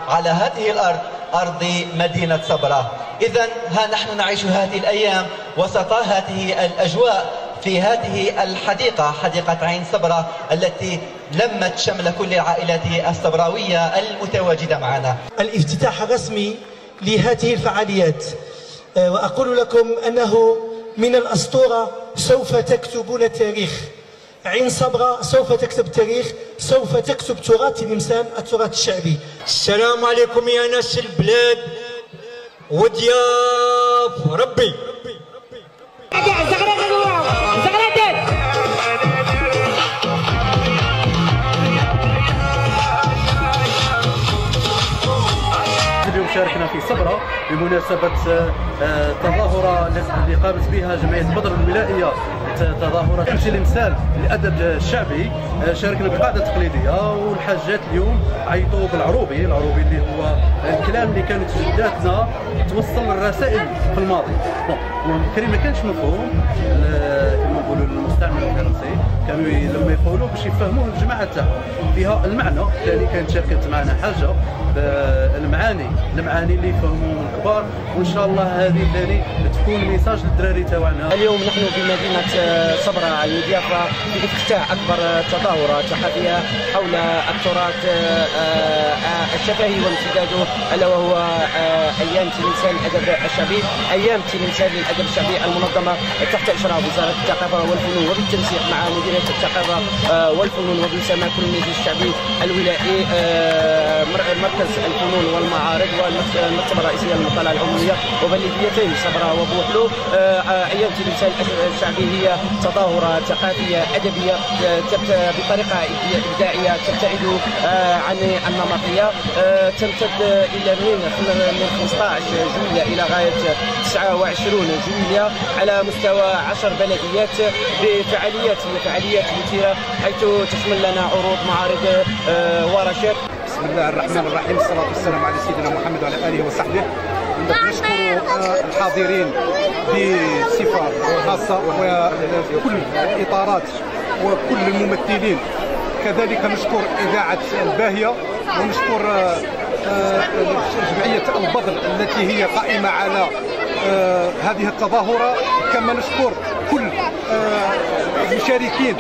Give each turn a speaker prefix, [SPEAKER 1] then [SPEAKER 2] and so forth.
[SPEAKER 1] على هذه الأرض، أرض مدينة صبرا. إذن ها نحن نعيش هذه الأيام وسط هذه الأجواء في هذه الحديقة، حديقة عين صبرا التي لمت شمل كل العائلات الصبراوية المتواجدة معنا.
[SPEAKER 2] الافتتاح الرسمي لهذه الفعاليات، وأقول لكم أنه من الأسطورة سوف تكتبون التاريخ. عين صبرا سوف تكتب تاريخ، سوف تكتب تراث تلمسان، التراث الشعبي.
[SPEAKER 3] السلام عليكم يا ناس البلاد وضياف ربي.
[SPEAKER 4] اليوم شاركنا في صبرا بمناسبة تظاهرة اللي قامت بها جمعية بدر الولائية، تظاهرة تلمسان للأدب الشعبي. شاركنا بالقاعدة التقليدية، والحاجات اليوم عيطوا بالعروبي اللي هو الكلام اللي كانت جداتنا توصل الرسائل في الماضي. الكلمة ما كانش مفهوم، كما نقولوا المستعمر الفرنسي كانوا لما يقولوا باش يفهموا الجماعة تاعهم فيها المعنى. ثاني كانت شاركت معنا حاجة المعاني اللي يفهموا الكبار، وان شاء الله هذه ثاني تكون ميساج للدراري تاعنا.
[SPEAKER 5] اليوم نحن في مدينه صبرا المضيافه في افتتاح اكبر تظاهره ثقافيه حول التراث الشفهي وامتداده، الا وهو ايام تلمسان الادب الشعبي، ايام تلمسان للادب الشعبي المنظمه تحت اشراف وزاره الثقافه والفنون وبالتنسيق مع مديريه الثقافه والفنون وبسماع كل المجلس الشعبي الولائي، مركز الفنون والمعارض والمكتبه الرئيسيه للمطالعه العموميه وبلديتين صبرا وبوحلو. ايام تلمسان الشعبي هي تظاهره ثقافيه ادبيه بطريقه ابداعيه تبتعد عن النمطيه، تمتد الى من 15 جويلية الى غايه 29 جويلية على مستوى 10 بلديات بفعاليات مثيره، حيث تشمل لنا عروض، معارض، ورشات.
[SPEAKER 6] بسم الله الرحمن الرحيم، الصلاة والسلام على سيدنا محمد وعلى آله وصحبه. نشكر الحاضرين بصفة خاصة وكل الإطارات وكل الممثلين، كذلك نشكر إذاعة الباهية، ونشكر جمعية البدر التي هي قائمة على هذه التظاهرة، كما نشكر كل المشاركين.